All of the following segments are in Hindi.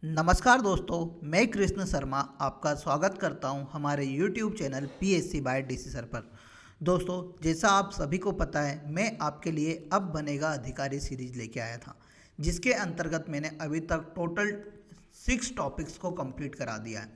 नमस्कार दोस्तों, मैं कृष्ण शर्मा आपका स्वागत करता हूं हमारे YouTube channel PSC by DC sir पर। दोस्तों, जैसा आप सभी को पता है, मैं आपके लिए अब बनेगा अधिकारी सीरीज लेके आया था, जिसके अंतर्गत मैंने अभी तक टोटल 6 टॉपिक्स को कंप्लीट करा दिया है।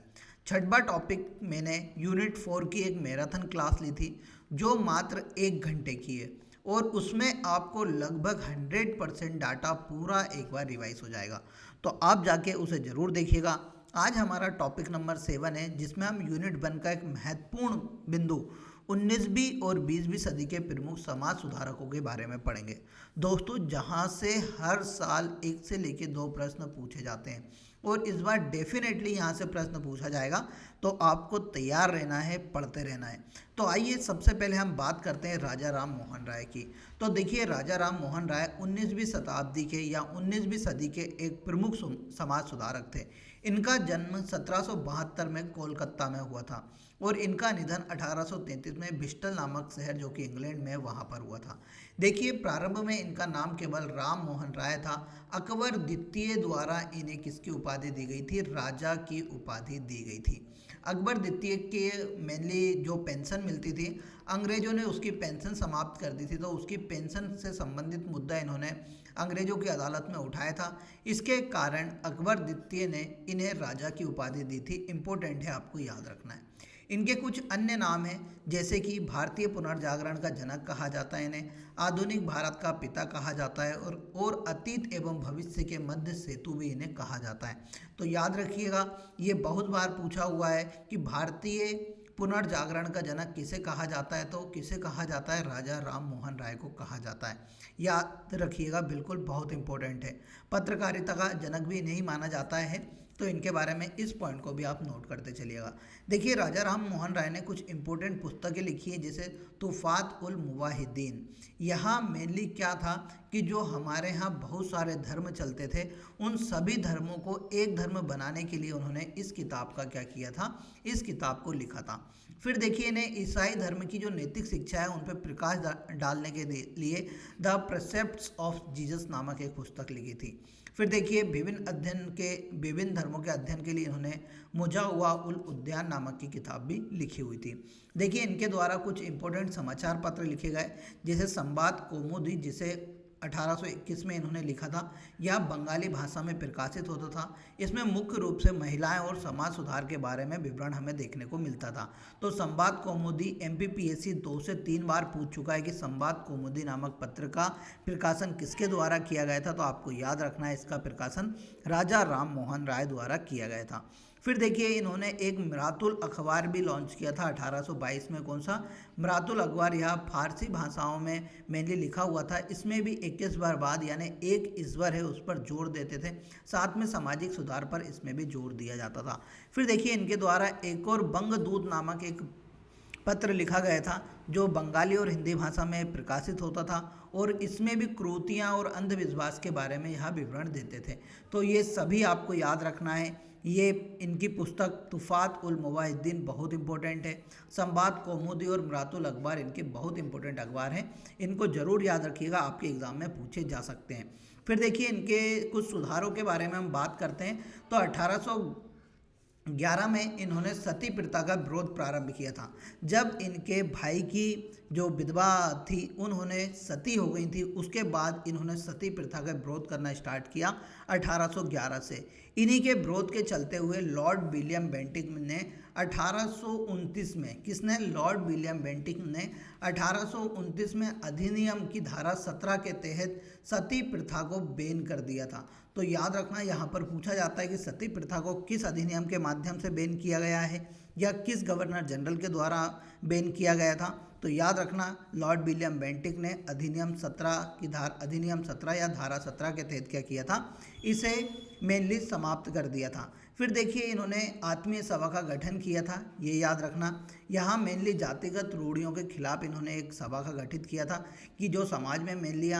छठवां टॉपिक मैंने यूनिट 4 की एक मैराथन क्लास ली थी, जो मात्र 1 घंटे की है और उसमें आपको लगभग 100% डाटा पूरा एक बार रिवाइज हो जाएगा, तो आप जाके उसे ज़रूर देखिएगा। आज हमारा टॉपिक नंबर 7 है, जिसमें हम यूनिट 1 का एक महत्वपूर्ण बिंदु 19वीं और 20वीं सदी के प्रमुख समाज सुधारकों के बारे में पढ़ेंगे। दोस्तों, जहां से हर साल 1 से लेकर 2 प्रश्न पूछे जाते हैं और इस बार डेफिनेटली यहाँ से प्रश्न पूछा जाएगा, तो आपको तैयार रहना है, पढ़ते रहना है। तो आइए सबसे पहले हम बात करते हैं राजा राम मोहन राय की। तो देखिए, राजा राम मोहन राय 19वीं शताब्दी के या 19वीं सदी के एक प्रमुख समाज सुधारक थे। इनका जन्म 1772 में कोलकाता में हुआ था और इनका निधन 1833 में ब्रिस्टल नामक शहर, जो कि इंग्लैंड में, वहाँ पर हुआ था। देखिए, प्रारंभ में इनका नाम केवल राम मोहन राय था। अकबर द्वितीय द्वारा इन्हें किसकी उपाधि दी गई थी? राजा की उपाधि दी गई थी। अकबर द्वितीय के मेनली जो पेंशन मिलती थी, अंग्रेजों ने उसकी पेंशन समाप्त कर दी थी, तो उसकी पेंशन से संबंधित मुद्दा इन्होंने अंग्रेजों की अदालत में उठाया था। इसके कारण अकबर द्वितीय ने इन्हें राजा की उपाधि दी थी। इम्पोर्टेंट है, आपको याद रखना है। इनके कुछ अन्य नाम हैं, जैसे कि भारतीय पुनर्जागरण का जनक कहा जाता है इन्हें, आधुनिक भारत का पिता कहा जाता है और अतीत एवं भविष्य के मध्य सेतु भी इन्हें कहा जाता है। तो याद रखिएगा, ये बहुत बार पूछा हुआ है कि भारतीय पुनर्जागरण का जनक किसे कहा जाता है, तो किसे कहा जाता है? राजा राम मोहन राय को कहा जाता है। याद रखिएगा, बिल्कुल बहुत इंपॉर्टेंट है। पत्रकारिता का जनक भी नहीं माना जाता है, तो इनके बारे में इस पॉइंट को भी आप नोट करते चलिएगा। देखिए, राजा राम मोहन राय ने कुछ इंपॉर्टेंट पुस्तकें लिखी हैं, जैसे तुफात उल मुवाहिदीन। यहाँ मेनली क्या था कि जो हमारे यहाँ बहुत सारे धर्म चलते थे, उन सभी धर्मों को एक धर्म बनाने के लिए उन्होंने इस किताब का क्या किया था? इस किताब को लिखा था। फिर देखिए, इन्हें ईसाई धर्म की जो नैतिक शिक्षा है उन पर प्रकाश डालने के लिए द प्रेसेप्ट्स ऑफ जीसस नामक एक पुस्तक लिखी थी। फिर देखिए, विभिन्न धर्मों के अध्ययन के लिए इन्होंने मुजावा उल उद्यान नामक की किताब भी लिखी हुई थी। देखिए, इनके द्वारा कुछ इंपॉर्टेंट समाचार पत्र लिखे गए, जैसे संवाद कौमुदी, जिसे 1821 में इन्होंने लिखा था। यह बंगाली भाषा में प्रकाशित होता था। इसमें मुख्य रूप से महिलाएं और समाज सुधार के बारे में विवरण हमें देखने को मिलता था। तो संवाद कौमुदी MPPSC 2 से 3 बार पूछ चुका है कि संवाद कौमुदी नामक पत्र का प्रकाशन किसके द्वारा किया गया था, तो आपको याद रखना है, इसका प्रकाशन राजा राम मोहन राय द्वारा किया गया था। फिर देखिए, इन्होंने एक मिरातुल अखबार भी लॉन्च किया था 1822 में। कौन सा? मिरातुल अखबार। यह फारसी भाषाओं में मेनली लिखा हुआ था। इसमें भी 21 बार बाद यानी एक ईश्वर है उस पर जोर देते थे, साथ में सामाजिक सुधार पर इसमें भी जोर दिया जाता था। फिर देखिए, इनके द्वारा एक और बंगदूत नामक एक पत्र लिखा गया था, जो बंगाली और हिंदी भाषा में प्रकाशित होता था और इसमें भी क्रूतियाँ और अंधविश्वास के बारे में यह विवरण देते थे। तो ये सभी आपको याद रखना है। ये इनकी पुस्तक तुफात उल मुवाहिदीन बहुत इंपॉर्टेंट है। संवाद कौमुदी और मिरातुल अखबार इनके बहुत इंपॉर्टेंट अखबार हैं। इनको जरूर याद रखिएगा, आपके एग्जाम में पूछे जा सकते हैं। फिर देखिए, इनके कुछ सुधारों के बारे में हम बात करते हैं। तो 1811 में इन्होंने सती प्रथा का विरोध प्रारंभ किया था। जब इनके भाई की जो विधवा थी, उन्होंने सती हो गई थी, उसके बाद इन्होंने सती प्रथा का विरोध करना स्टार्ट किया 1811 से। इन्हीं के विरोध के चलते हुए लॉर्ड विलियम बेंटिक ने 1829 में, किसने? लॉर्ड विलियम बेंटिक ने 1829 में अधिनियम की धारा 17 के तहत सती प्रथा को बैन कर दिया था। तो याद रखना, यहाँ पर पूछा जाता है कि सती प्रथा को किस अधिनियम के माध्यम से बैन किया गया है या किस गवर्नर जनरल के द्वारा बैन किया गया था। तो याद रखना, लॉर्ड विलियम बेंटिक ने अधिनियम 17 या धारा 17 के तहत क्या किया था? इसे मेनली समाप्त कर दिया था। फिर देखिए, इन्होंने आत्मीय सभा का गठन किया था, ये याद रखना। यहाँ मेनली जातिगत रूढ़ियों के खिलाफ इन्होंने एक सभा का गठित किया था कि जो समाज में मेनली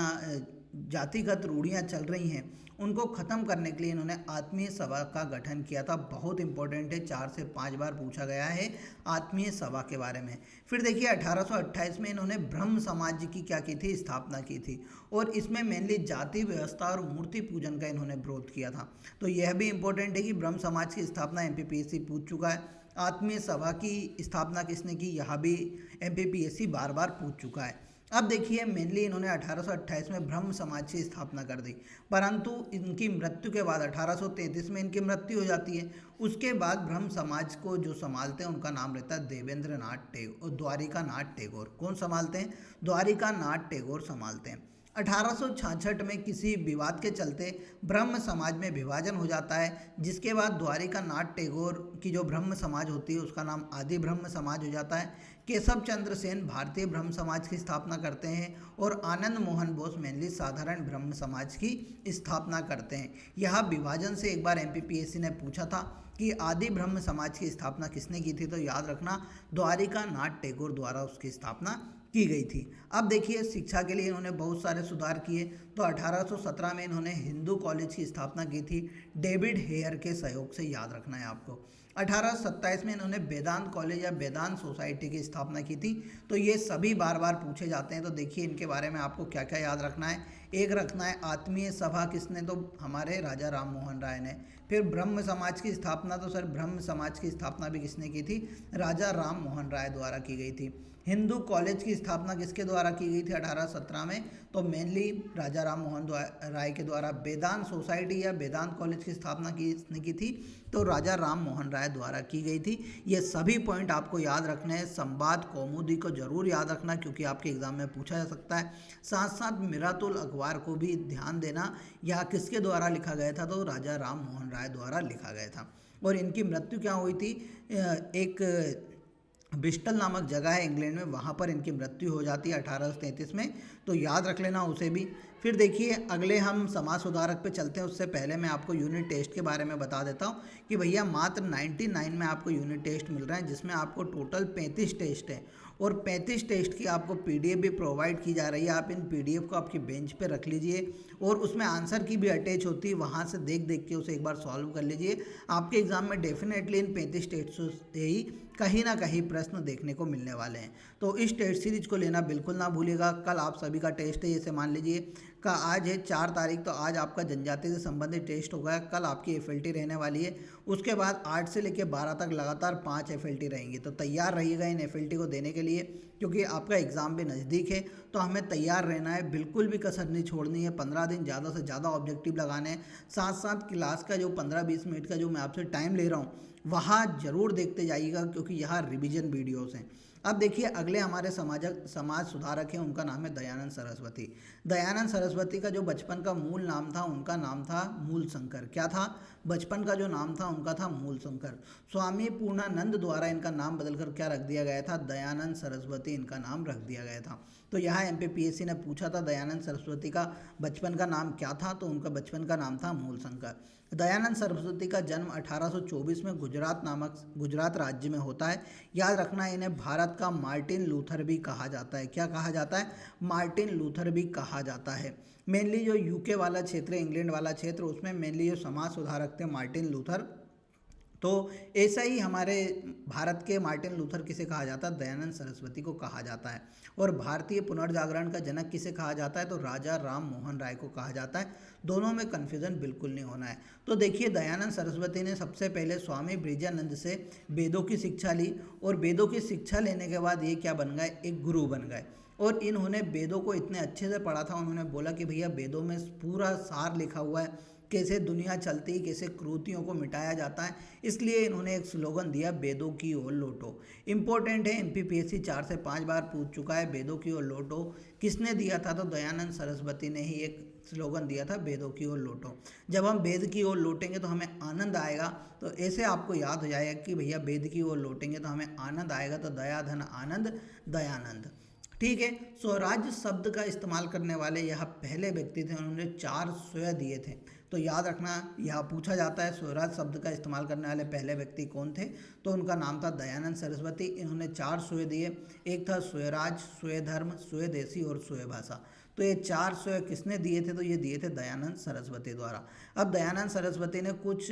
जातिगत रूढ़ियाँ चल रही हैं उनको ख़त्म करने के लिए इन्होंने आत्मीय सभा का गठन किया था। बहुत इंपॉर्टेंट है, 4 से 5 बार पूछा गया है आत्मीय सभा के बारे में। फिर देखिए 1828 में इन्होंने ब्रह्म समाज की क्या की थी, स्थापना की थी, और इसमें मेनली जाति व्यवस्था और मूर्ति पूजन का इन्होंने विरोध किया था। तो यह भी इंपॉर्टेंट है कि ब्रह्म समाज की स्थापना एमपीपीएससी पूछ चुका है। आत्मीय सभा की स्थापना किसने की, यह भी एमपीपीएससी बार बार पूछ चुका है। अब देखिए मेनली इन्होंने 1828 में ब्रह्म समाज की स्थापना कर दी, परंतु इनकी मृत्यु के बाद 1833 में इनकी मृत्यु हो जाती है। उसके बाद ब्रह्म समाज को जो संभालते हैं उनका नाम रहता है देवेंद्र नाथ टैगोर, द्वारिका नाथ टैगोर। कौन संभालते हैं, द्वारिका नाथ टैगोर संभालते हैं। 1866 में किसी विवाद के चलते ब्रह्म समाज में विभाजन हो जाता है, जिसके बाद द्वारिका नाथ टैगोर की जो ब्रह्म समाज होती है उसका नाम आदि ब्रह्म समाज हो जाता है। केशव चंद्र सेन भारतीय ब्रह्म समाज की स्थापना करते हैं और आनंद मोहन बोस मेनली साधारण ब्रह्म समाज की स्थापना करते हैं। यह विभाजन से एक बार एमपीपीएससी ने पूछा था कि आदि ब्रह्म समाज की स्थापना किसने की थी, तो याद रखना द्वारिका नाथ टैगोर द्वारा उसकी स्थापना की गई थी। अब देखिए शिक्षा के लिए इन्होंने बहुत सारे सुधार किए। तो 1817 में इन्होंने हिंदू कॉलेज की स्थापना की थी डेविड हेयर के सहयोग से, याद रखना है आपको। 1827 में इन्होंने वेदांत कॉलेज या वेदांत सोसाइटी की स्थापना की थी। तो ये सभी बार बार पूछे जाते हैं, तो देखिए इनके बारे में आपको क्या क्या याद रखना है। एक रखना है आत्मीय सभा किसने, तो हमारे राजा राम मोहन राय ने। फिर ब्रह्म समाज की स्थापना, तो सर ब्रह्म समाज की स्थापना भी किसने की थी, राजा राम मोहन राय द्वारा की गई थी। हिंदू कॉलेज की स्थापना किसके द्वारा की गई थी 1817 में, तो मेनली राजा राम मोहन राय के द्वारा। वेदांत सोसाइटी या वेदांत कॉलेज की स्थापना किसने की थी, तो राजा राम मोहन राय द्वारा की गई थी। ये सभी पॉइंट आपको याद रखने हैं। संवाद कौमुदी को जरूर याद रखना क्योंकि आपके एग्जाम में पूछा जा सकता है। साथ साथ मिरातुल अखबार को भी ध्यान देना, यह किसके द्वारा लिखा गया था, तो राजा राम मोहन राय द्वारा लिखा गया था। और इनकी मृत्यु क्या हुई थी, एक ब्रिस्टल नामक जगह है इंग्लैंड में, वहाँ पर इनकी मृत्यु हो जाती है 1833 में, तो याद रख लेना उसे भी। फिर देखिए अगले हम समाज सुधारक पे चलते हैं, उससे पहले मैं आपको यूनिट टेस्ट के बारे में बता देता हूँ कि भैया मात्र 99 में आपको यूनिट टेस्ट मिल रहा है, जिसमें आपको टोटल 35 टेस्ट है और 35 टेस्ट की आपको पीडीएफ भी प्रोवाइड की जा रही है। आप इन पीडीएफ को आपकी बेंच पे रख लीजिए और उसमें आंसर की भी अटैच होती है, वहाँ से देख देख के उसे एक बार सॉल्व कर लीजिए। आपके एग्जाम में डेफिनेटली इन 35 टेस्ट से ही कहीं ना कहीं प्रश्न देखने को मिलने वाले हैं। तो इस टेस्ट सीरीज को लेना बिल्कुल ना भूलिएगा। कल आप सभी का टेस्ट है, जैसे मान लीजिए का आज है 4 तारीख, तो आज आपका जनजाति से संबंधित टेस्ट होगा। कल आपकी एफएलटी रहने वाली है। उसके बाद 8 से लेकर 12 तक लगातार 5 एफएलटी रहेंगी। तो तैयार रहिएगा इन एफएलटी को देने के लिए, क्योंकि आपका एग्ज़ाम भी नज़दीक है। तो हमें तैयार रहना है, बिल्कुल भी कसर नहीं छोड़नी है। 15 दिन ज़्यादा से ज़्यादा ऑब्जेक्टिव लगाने हैं। साथ साथ क्लास का जो 15-20 मिनट का जो मैं आपसे टाइम ले रहा हूँ वहाँ ज़रूर देखते जाइएगा, क्योंकि यहाँ रिवीजन वीडियोज़ हैं। अब देखिए अगले हमारे समाज सुधारक हैं, उनका नाम है दयानंद सरस्वती। दयानंद सरस्वती का जो बचपन का मूल नाम था, उनका नाम था मूल शंकर। क्या था, बचपन का जो नाम था उनका था मूल शंकर। स्वामी पूर्णानंद द्वारा इनका नाम बदलकर क्या रख दिया गया था, दयानंद सरस्वती इनका नाम रख दिया गया था। तो यहाँ एमपीपीएससी ने पूछा था दयानंद सरस्वती का बचपन का नाम क्या था, तो उनका बचपन का नाम था मूल शंकर। दयानंद सरस्वती का जन्म 1824 में गुजरात राज्य में होता है। याद रखना इन्हें भारत का मार्टिन लूथर भी कहा जाता है। क्या कहा जाता है, मार्टिन लूथर भी कहा जाता है। मेनली जो यूके वाला क्षेत्र है, इंग्लैंड वाला क्षेत्र, उसमें मेनली जो समाज सुधारक थे मार्टिन लूथर। तो ऐसा ही हमारे भारत के मार्टिन लूथर किसे कहा जाता है, दयानंद सरस्वती को कहा जाता है। और भारतीय पुनर्जागरण का जनक किसे कहा जाता है, तो राजा राम मोहन राय को कहा जाता है। दोनों में कन्फ्यूज़न बिल्कुल नहीं होना है। तो देखिए दयानंद सरस्वती ने सबसे पहले स्वामी ब्रजानंद से वेदों की शिक्षा ली और वेदों की शिक्षा लेने के बाद ये क्या बन गए, एक गुरु बन गए। और इन्होंने वेदों को इतने अच्छे से पढ़ा था, उन्होंने बोला कि भैया वेदों में पूरा सार लिखा हुआ है, कैसे दुनिया चलती है, कैसे क्रूतियों को मिटाया जाता है। इसलिए इन्होंने एक स्लोगन दिया, वेदों की ओर लौटो। इंपॉर्टेंट है, एमपीपीएससी 4 से 5 बार पूछ चुका है, वेदों की ओर लौटो किसने दिया था, तो दयानंद सरस्वती ने ही एक स्लोगन दिया था, वेदों की ओर लौटो। जब हम वेद की ओर लौटेंगे तो हमें आनंद आएगा। तो ऐसे आपको याद हो जाएगा कि भैया वेद की ओर लौटेंगे तो हमें आनंद आएगा, तो दया धन आनंद दयानंद। ठीक है, स्वराज शब्द का इस्तेमाल करने वाले यह पहले व्यक्ति थे, उन्होंने 4 स्वय दिए थे। तो याद रखना, यह पूछा जाता है स्वराज शब्द का इस्तेमाल करने वाले पहले व्यक्ति कौन थे, तो उनका नाम था दयानंद सरस्वती। इन्होंने 4 स्वय दिए, एक था स्वराज, स्वधर्म, स्वदेशी और स्वभाषा। तो ये 400 किसने दिए थे? तो ये दिए थे दयानंद सरस्वती द्वारा। अब दयानंद सरस्वती ने कुछ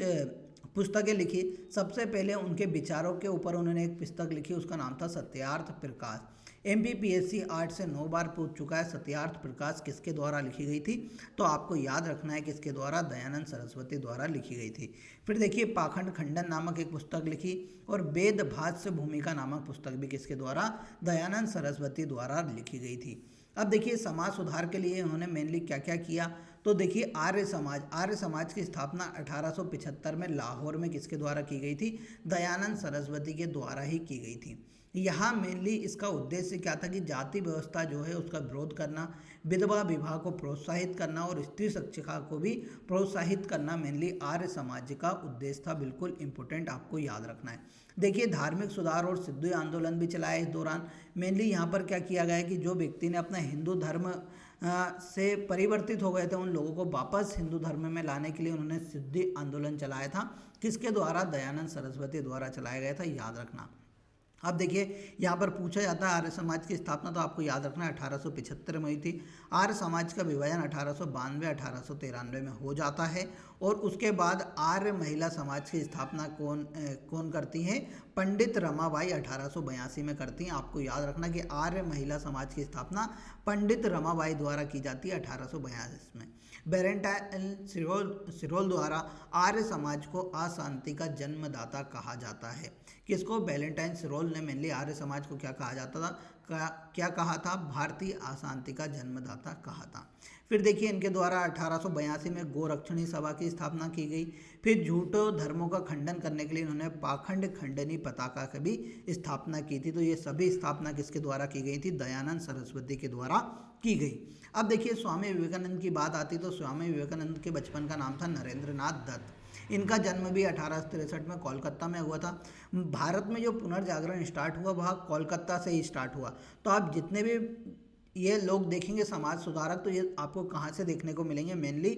पुस्तकें लिखी। सबसे पहले उनके विचारों के ऊपर उन्होंने एक पुस्तक लिखी, उसका नाम था सत्यार्थ प्रकाश। MPPSC 8 से 9 बार पूछ चुका है सत्यार्थ प्रकाश किसके द्वारा लिखी गई थी? तो आपको याद रखना है किसके द्वारा? दयानंद सरस्वती द्वारा लिखी गई थी। फिर देखिए पाखंड खंडन नामक एक पुस्तक लिखी, और वेद भाष्य भूमिका नामक पुस्तक भी किसके द्वारा? दयानंद सरस्वती द्वारा लिखी गई थी। अब देखिए समाज सुधार के लिए उन्होंने मेनली क्या क्या किया? तो देखिए आर्य समाज की स्थापना 1875 में लाहौर में किसके द्वारा की गई थी? दयानंद सरस्वती के द्वारा ही की गई थी। यहाँ मेनली इसका उद्देश्य क्या था कि जाति व्यवस्था जो है उसका विरोध करना, विधवा विवाह को प्रोत्साहित करना और स्त्री शिक्षा को भी प्रोत्साहित करना मेनली आर्य समाज का उद्देश्य था। बिल्कुल इंपॉर्टेंट, आपको याद रखना है। देखिए धार्मिक सुधार और सिद्धि आंदोलन भी चलाया इस दौरान। मेनली यहाँ पर क्या किया गया है कि जो व्यक्ति ने अपना हिंदू धर्म से परिवर्तित हो गए थे उन लोगों को वापस हिंदू धर्म में लाने के लिए उन्होंने सिद्धि आंदोलन चलाया था। किसके द्वारा? दयानंद सरस्वती द्वारा चलाया गया था, याद रखना। अब देखिए यहाँ पर पूछा जाता है आर्य समाज की स्थापना, तो आपको याद रखना 1875 में हुई थी। आर्य समाज का विभाजन 1892-1893 में हो जाता है, और उसके बाद आर्य महिला समाज की स्थापना कौन करती हैं? पंडित रमाबाई 1882 में करती हैं। आपको याद रखना कि आर्य महिला समाज की स्थापना पंडित रमाबाई द्वारा की जाती है 1882 में। बेरेंटाइन सिरोल द्वारा आर्य समाज को अशांति का जन्मदाता कहा जाता है। किसको? वैलेंटाइन सिरोल ने मेनली आर्य समाज को क्या कहा जाता था? क्या कहा था? भारतीय अशांति का जन्मदाता कहा था। फिर देखिए इनके द्वारा 1882 में गोरक्षणी सभा की स्थापना की गई। फिर झूठों धर्मों का खंडन करने के लिए इन्होंने पाखंड खंडनी पताका की भी स्थापना की थी। तो ये सभी स्थापना किसके द्वारा की गई थी? दयानंद सरस्वती के द्वारा की गई। अब देखिए स्वामी विवेकानंद की बात आती तो स्वामी विवेकानंद के बचपन का नाम था नरेंद्रनाथ दत्त। इनका जन्म भी 1863 में कोलकाता में हुआ था। भारत में जो पुनर्जागरण स्टार्ट हुआ वह कोलकाता से ही स्टार्ट हुआ। तो आप जितने भी ये लोग देखेंगे समाज सुधारक, तो ये आपको कहाँ से देखने को मिलेंगे? मेनली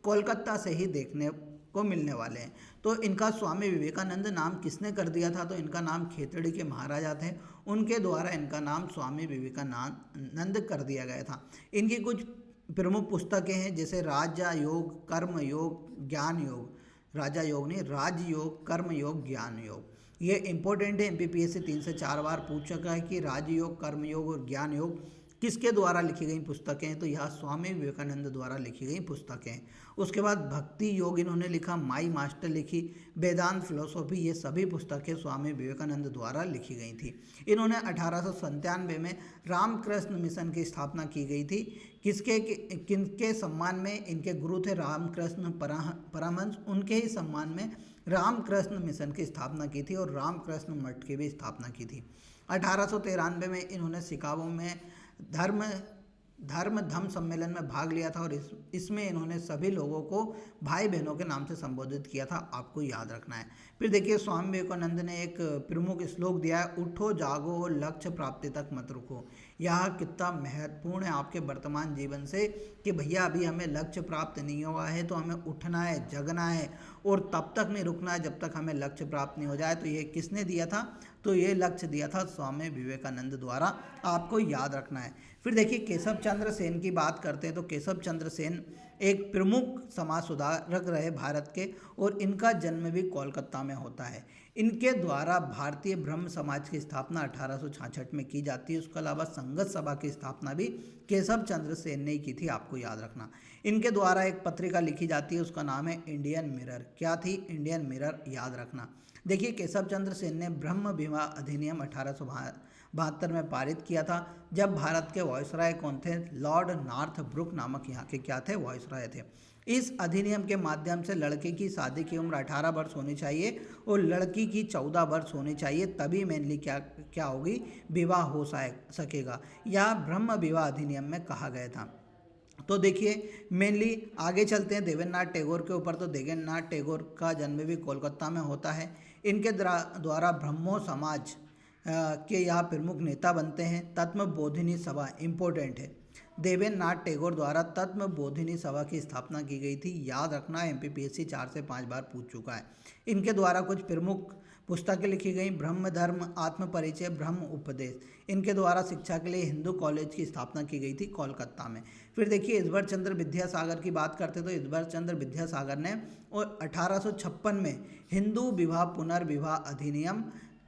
कोलकाता से ही देखने को मिलने वाले हैं। तो इनका स्वामी विवेकानंद नाम किसने कर दिया था? तो इनका नाम खेतड़ी के महाराजा थे, उनके द्वारा इनका नाम स्वामी विवेकानंद कर दिया गया था। इनकी कुछ प्रमुख पुस्तकें हैं, जैसे राजा योग, कर्म योग, ज्ञान योग। राजा योग नहीं, राजयोग, कर्म योग, ज्ञान योग। ये इंपॉर्टेंट है, MPPSC 3 से 4 बार पूछ चुका है कि राजयोग, कर्म योग और ज्ञान योग किसके द्वारा लिखी गई पुस्तकें? तो यह स्वामी विवेकानंद द्वारा लिखी गई पुस्तकें। उसके बाद भक्ति योग इन्होंने लिखा, माई मास्टर लिखी, वेदांत फिलोसॉफी, ये सभी पुस्तकें स्वामी विवेकानंद द्वारा लिखी गई थी। इन्होंने 1897 में रामकृष्ण मिशन की स्थापना की गई थी। किनके सम्मान में? इनके गुरु थे रामकृष्ण परमहंस, उनके ही सम्मान में रामकृष्ण मिशन की स्थापना की थी और रामकृष्ण मठ की भी स्थापना की थी। 1893 में इन्होंने शिकागो में धम्म सम्मेलन में भाग लिया था, और इसमें इन्होंने सभी लोगों को भाई बहनों के नाम से संबोधित किया था। आपको याद रखना है। फिर देखिए स्वामी विवेकानंद ने एक प्रमुख श्लोक दिया है, उठो जागो लक्ष्य प्राप्ति तक मत रुको। यह कितना महत्वपूर्ण है आपके वर्तमान जीवन से कि भैया अभी हमें लक्ष्य प्राप्त नहीं हुआ है तो हमें उठना है, जगना है, और तब तक नहीं रुकना है जब तक हमें लक्ष्य प्राप्त नहीं हो जाए। तो ये किसने दिया था? तो ये लक्ष्य दिया था स्वामी विवेकानंद द्वारा, आपको याद रखना है। फिर देखिए केशव चंद्र सेन की बात करते हैं, तो केशव चंद्र सेन एक प्रमुख समाज सुधारक रहे भारत के, और इनका जन्म भी कोलकाता में होता है। इनके द्वारा भारतीय ब्रह्म समाज की स्थापना 1866 में की जाती है। उसके अलावा संगत सभा की स्थापना भी केशव चंद्र सेन ने की थी, आपको याद रखना। इनके द्वारा एक पत्रिका लिखी जाती है, उसका नाम है इंडियन मिरर। क्या थी? इंडियन मिरर, याद रखना। देखिए केशव चंद्र सेन ने ब्रह्म विवाह अधिनियम 1872 में पारित किया था, जब भारत के वायसराय कौन थे? लॉर्ड नॉर्थ ब्रुक नामक यहाँ के क्या थे? वायसराय थे। इस अधिनियम के माध्यम से लड़के की शादी की उम्र 18 वर्ष होनी चाहिए और लड़की की 14 वर्ष होनी चाहिए, तभी मेनली क्या होगी? विवाह हो सकेगा। यह ब्रह्म विवाह अधिनियम में कहा गया था। तो देखिए मेनली आगे चलते हैं देवेंद्रनाथ टैगोर के ऊपर। तो देवेंद्रनाथ टैगोर का जन्म भी कोलकाता में होता है। इनके द्वारा ब्रह्मो समाज के यहाँ प्रमुख नेता बनते हैं। तत्वबोधिनी सभा इम्पोर्टेंट है। देवेंद्रनाथ टैगोर द्वारा तत्व बोधिनी सभा की स्थापना की गई थी। याद रखना, एमपीपीएससी 4 से 5 बार पूछ चुका है। इनके द्वारा कुछ प्रमुख पुस्तकें लिखी गई। ब्रह्म धर्म, आत्म परिचय, ब्रह्म उपदेश। इनके द्वारा शिक्षा के लिए हिंदू कॉलेज की स्थापना की गई थी कोलकाता में। फिर देखिए ईश्वर चंद्र विद्यासागर की बात करते तो ईश्वर चंद्र विद्यासागर ने और 1856 में हिंदू विवाह पुनर्विवाह अधिनियम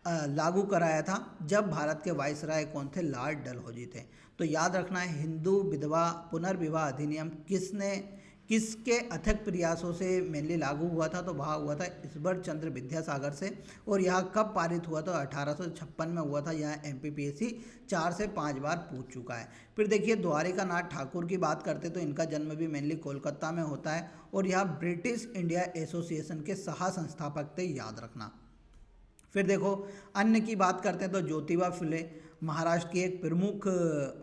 लागू कराया था, जब भारत के वायसराय कौन थे? लॉर्ड डलहौजी थे। तो याद रखना है, हिंदू विधवा पुनर्विवाह अधिनियम किसके अथक प्रयासों से मेनली लागू हुआ था? तो वहाँ हुआ था ईश्वर चंद्र विद्यासागर से। और यह कब पारित हुआ? तो 1856 में हुआ था। यह एमपीपीएससी 4 से 5 बार पूछ चुका है। फिर देखिए द्वारिकानाथ ठाकुर की बात करते तो इनका जन्म भी मेनली कोलकाता में होता है और यह ब्रिटिश इंडिया एसोसिएशन के सह संस्थापक थे, याद रखना। फिर देखो अन्य की बात करते हैं तो ज्योतिबा फुले महाराष्ट्र की एक प्रमुख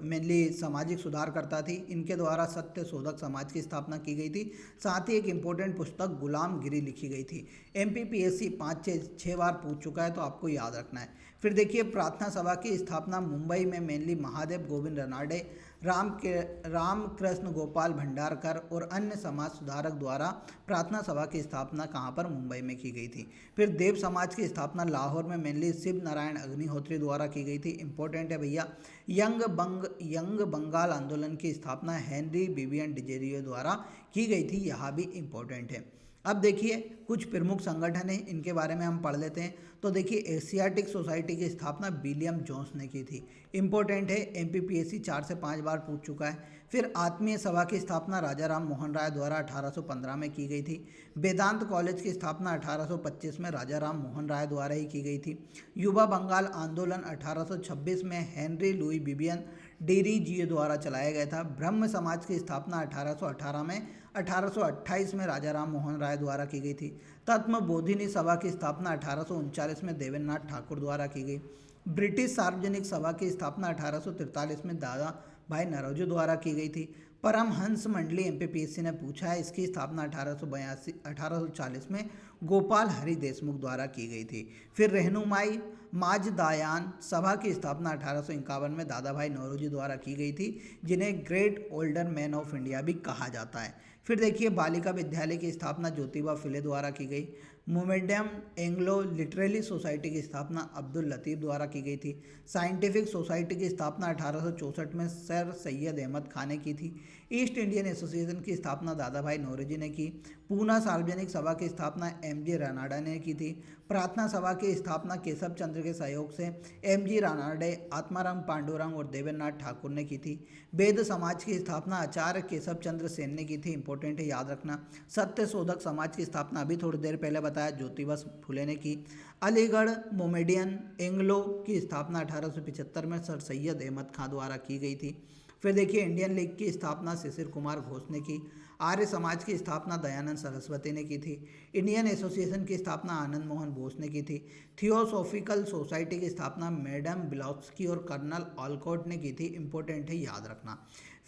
मेनली सामाजिक सुधारकर्ता थी। इनके द्वारा सत्य शोधक समाज की स्थापना की गई थी। साथ ही एक इम्पोर्टेंट पुस्तक गुलामगिरी लिखी गई थी। एमपीपीएससी 5-6 बार पूछ चुका है, तो आपको याद रखना है। फिर देखिए प्रार्थना सभा की स्थापना मुंबई में मेनली महादेव गोविंद रनाडे, रामकृष्ण गोपाल भंडारकर और अन्य समाज सुधारक द्वारा प्रार्थना सभा की स्थापना कहाँ पर? मुंबई में की गई थी। फिर देव समाज की स्थापना लाहौर में मेनली शिव नारायण अग्निहोत्री द्वारा की गई थी। इंपॉर्टेंट है भैया। यंग बंगाल आंदोलन की स्थापना हेनरी विवियन डिजेरियो द्वारा की गई थी, यह भी इंपॉर्टेंट है। अब देखिए कुछ प्रमुख संगठन हैं, इनके बारे में हम पढ़ लेते हैं। तो देखिए एशियाटिक सोसाइटी की स्थापना विलियम जोन्स ने की थी। इंपॉर्टेंट है, एमपीपीएससी 4 से 5 बार पूछ चुका है। फिर आत्मीय सभा की स्थापना राजा राम मोहन राय द्वारा 1815 में की गई थी। वेदांत कॉलेज की स्थापना 1825 में राजा राम मोहन राय द्वारा ही की गई थी। युवा बंगाल आंदोलन 1826 में हेनरी लुई विवियन डिरीजियो द्वारा चलाया गया था। ब्रह्म समाज की स्थापना 1818 में 1828 में राजा राम मोहन राय द्वारा की गई थी। तत्व बोधिनी सभा की स्थापना 1839 में देवेंद्रनाथ ठाकुर द्वारा की गई। ब्रिटिश सार्वजनिक सभा की स्थापना 1843 में दादा भाई नौरोजी द्वारा की गई थी। परमहंस मंडली एमपीपीएससी ने पूछा है, इसकी स्थापना 1840 में गोपाल हरि देशमुख द्वारा की गई थी। फिर रहनुमाई माजदायान सभा की स्थापना 1851 में दादा भाई नौरोजी द्वारा की गई थी, जिन्हें great older man of India भी कहा जाता है। फिर देखिए बालिका विद्यालय की स्थापना ज्योतिबा फुले द्वारा की गई। मोमेडियम एंग्लो लिटरेरी सोसाइटी की स्थापना अब्दुल लतीफ़ द्वारा की गई थी। साइंटिफिक सोसाइटी की स्थापना 1864 में सर सैयद अहमद खान ने की थी। ईस्ट इंडियन एसोसिएशन की स्थापना दादा भाई नौरोजी ने की। पूना सार्वजनिक सभा की स्थापना एमजी रानाडा ने की थी। प्रार्थना सभा की स्थापना केशव चंद्र के सहयोग से एमजी रानाडे, आत्माराम पांडुरंग और देवेंद्रनाथ ठाकुर ने की थी। वेद समाज की स्थापना आचार्य केशव चंद्र सेन ने की थी। इंपॉर्टेंट है, याद रखना। सत्य शोधक समाज की स्थापना अभी थोड़ी देर पहले बताया ज्योतिबा फुले ने की। अलीगढ़ मोमेडियन एंग्लो की स्थापना 1875 में सर सैयद अहमद खान द्वारा की गई थी। फिर देखिए इंडियन लीग की स्थापना शिशिर कुमार घोष ने की। आर्य समाज की स्थापना दयानंद सरस्वती ने की थी। इंडियन एसोसिएशन की स्थापना आनंद मोहन बोस ने की थी। थियोसॉफिकल सोसाइटी की स्थापना मैडम ब्लॉस्की और कर्नल ऑलकॉट ने की थी। इंपॉर्टेंट है, याद रखना।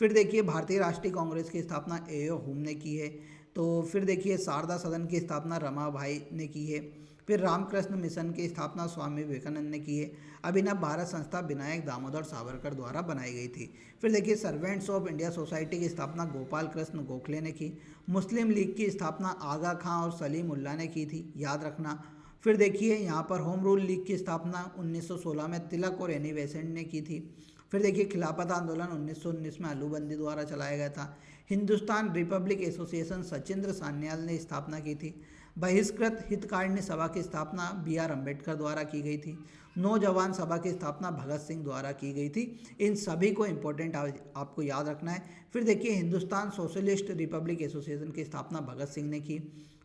फिर देखिए भारतीय राष्ट्रीय कांग्रेस की स्थापना एओ हुम ने की है। तो फिर देखिए शारदा सदन की स्थापना रमाबाई ने की है। फिर रामकृष्ण मिशन की स्थापना स्वामी विवेकानंद ने की है। अभिनव भारत संस्था विनायक दामोदर सावरकर द्वारा बनाई गई थी। फिर देखिए सर्वेंट्स ऑफ इंडिया सोसाइटी की स्थापना गोपाल कृष्ण गोखले ने की। मुस्लिम लीग की स्थापना आगा खां और सलीम उल्लाह ने की थी, याद रखना। फिर देखिए यहाँ पर होम रूल लीग की स्थापना 1916 में तिलक और एनी बेसेंट ने की थी। फिर देखिए खिलाफत आंदोलन 1919 में अलूबंदी द्वारा चलाया गया था। हिंदुस्तान रिपब्लिक एसोसिएशन सचिंद्र सान्याल ने स्थापना की थी। बहिष्कृत हितकारिणी सभा की स्थापना BR अम्बेडकर द्वारा की गई थी। नौजवान सभा की स्थापना भगत सिंह द्वारा की गई थी। इन सभी को इम्पोर्टेंट आपको याद रखना है। फिर देखिए हिंदुस्तान सोशलिस्ट रिपब्लिक एसोसिएशन की स्थापना भगत सिंह ने की।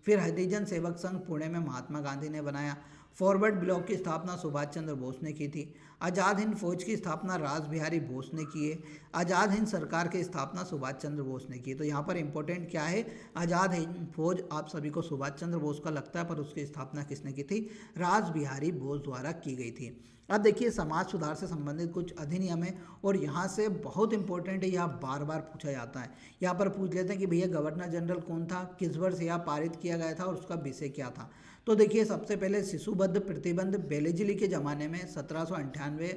फिर हरिजन सेवक संघ पुणे में महात्मा गांधी ने बनाया। फॉरवर्ड ब्लॉक की स्थापना सुभाष चंद्र बोस ने की थी। आज़ाद हिंद फौज की स्थापना रास बिहारी बोस ने की है। आज़ाद हिंद सरकार की स्थापना सुभाष चंद्र बोस ने की। तो यहाँ पर इंपॉर्टेंट क्या है, आज़ाद हिंद फौज आप सभी को सुभाष चंद्र बोस का लगता है, पर उसकी स्थापना किसने की थी? रास बिहारी बोस द्वारा की गई थी। अब देखिए समाज सुधार से संबंधित कुछ अधिनियम है और यहाँ से बहुत इंपॉर्टेंट है, यह बार बार पूछा जाता है। यहाँ पर पूछ लेते हैं कि भैया गवर्नर जनरल कौन था, किस वर्ष यह पारित किया गया था और उसका विषय क्या था। तो देखिए सबसे पहले शिशुबद्ध प्रतिबंध बेलेजली के ज़माने में 1798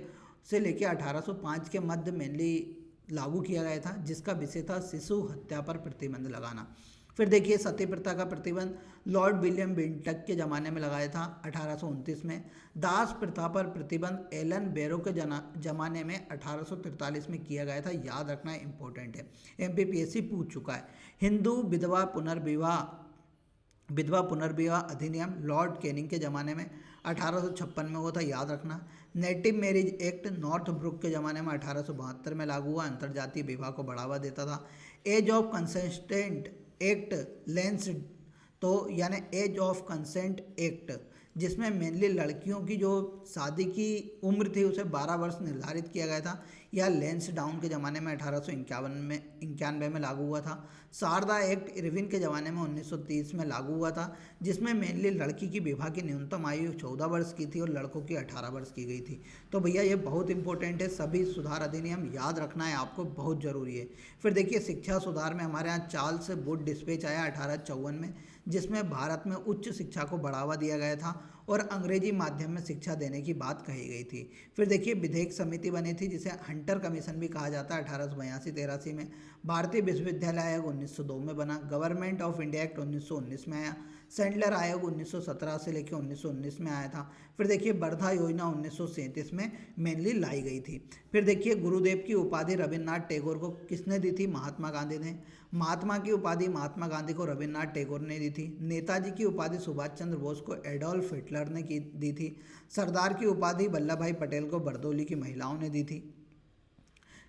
से लेकर 1805 के मध्य मेनली लागू किया गया था, जिसका विषय था शिशु हत्या पर प्रतिबंध लगाना। फिर देखिए सती प्रथा का प्रतिबंध लॉर्ड विलियम बेंटक के ज़माने में लगाया था 1829 में। दास प्रथा पर प्रतिबंध एलन बैरो के ज़माने में 1843 में किया गया था। याद रखना इंपॉर्टेंट है, एमपीपीएससी पूछ चुका है। हिंदू विधवा पुनर्विवाह अधिनियम लॉर्ड कैनिंग के ज़माने में 1856 में हुआ था, याद रखना। Native marriage act Northbrook के ज़माने में 1872 में लागू हुआ, अंतर्जातीय विवाह को बढ़ावा देता था। एज ऑफ कंसेंट एक्ट लेंस तो यानी एज ऑफ कंसेंट एक्ट, जिसमें मेनली लड़कियों की जो शादी की उम्र थी उसे 12 वर्ष निर्धारित किया गया था, यह लेंस डाउन के ज़माने में 1891 में लागू हुआ था। शारदा एक्ट इरविन के ज़माने में 1930 में लागू हुआ था, जिसमें मेनली लड़की की विवाह की न्यूनतम आयु 14 वर्ष की थी और लड़कों की 18 वर्ष की गई थी। तो भैया ये बहुत इंपॉर्टेंट है, सभी सुधार अधिनियम याद रखना है आपको, बहुत ज़रूरी है। फिर देखिए शिक्षा सुधार में हमारे यहाँ चार्ल्स वुड डिस्पैच आया 1854 में, जिसमें भारत में उच्च शिक्षा को बढ़ावा दिया गया था और अंग्रेजी माध्यम में शिक्षा देने की बात कही गई थी। फिर देखिए विधेयक समिति बनी थी, जिसे हंटर कमीशन भी कहा जाता है, 1882-83 में। भारतीय विश्वविद्यालय आयोग 1902 में बना। गवर्नमेंट ऑफ इंडिया एक्ट 1919 में आया। सैंडलर आयोग 1917 से लेकर 1919 में आया था। फिर देखिए वर्धा योजना 1937 में मेनली लाई गई थी। फिर देखिए गुरुदेव की उपाधि रविन्द्रनाथ टैगोर को किसने दी थी? महात्मा गांधी ने। महात्मा की उपाधि महात्मा गांधी को रविन्द्रनाथ टैगोर ने दी थी। नेताजी की उपाधि सुभाष चंद्र बोस को एडोल्फ हिटलर ने दी थी। सरदार की उपाधि वल्लभ भाई पटेल को बरदौली की महिलाओं ने दी थी।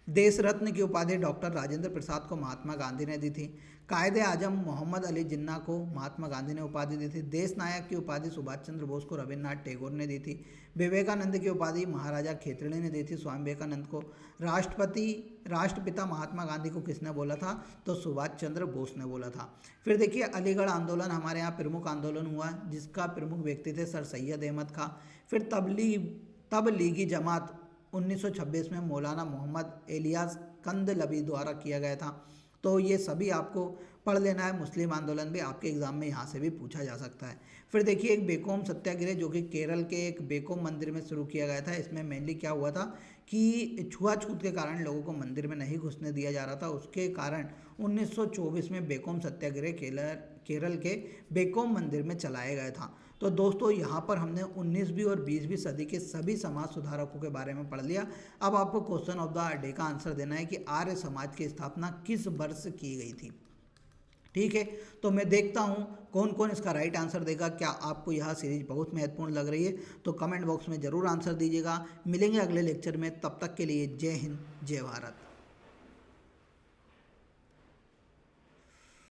देश रत्न की उपाधि डॉक्टर राजेंद्र प्रसाद को महात्मा गांधी ने दी थी। कायदे आजम मोहम्मद अली जिन्ना को महात्मा गांधी ने उपाधि दी थी। देश नायक की उपाधि सुभाष चंद्र बोस को रविन्द्रनाथ टैगोर ने दी थी। विवेकानंद की उपाधि महाराजा खेतड़ी ने दी थी स्वामी विवेकानंद को। राष्ट्रपिता महात्मा गांधी को किसने बोला था? तो सुभाष चंद्र बोस ने बोला था। फिर देखिए अलीगढ़ आंदोलन हमारे यहाँ प्रमुख आंदोलन हुआ, जिसका प्रमुख व्यक्ति थे सर सैयद अहमद खां। फिर तबलीगी जमात 1926 में मौलाना मोहम्मद एलियास कंदलवी द्वारा किया गया था। तो ये सभी आपको पढ़ लेना है। मुस्लिम आंदोलन भी आपके एग्जाम में यहाँ से भी पूछा जा सकता है। फिर देखिए एक बेकोम सत्याग्रह, जो कि केरल के एक बेकोम मंदिर में शुरू किया गया था। इसमें मेनली क्या हुआ था कि छुआछूत के कारण लोगों को मंदिर में नहीं घुसने दिया जा रहा था, उसके कारण 1924 में बेकोम सत्याग्रह केरल के बेकोम मंदिर में चलाया गया था। तो दोस्तों यहाँ पर हमने 19वीं और 20वीं सदी के सभी समाज सुधारकों के बारे में पढ़ लिया। अब आपको क्वेश्चन ऑफ द डे का आंसर देना है कि आर्य समाज की स्थापना किस वर्ष की गई थी। ठीक है, तो मैं देखता हूँ कौन कौन इसका राइट आंसर देगा। क्या आपको यह सीरीज बहुत महत्वपूर्ण लग रही है? तो कमेंट बॉक्स में ज़रूर आंसर दीजिएगा। मिलेंगे अगले लेक्चर में, तब तक के लिए जय हिंद जय भारत।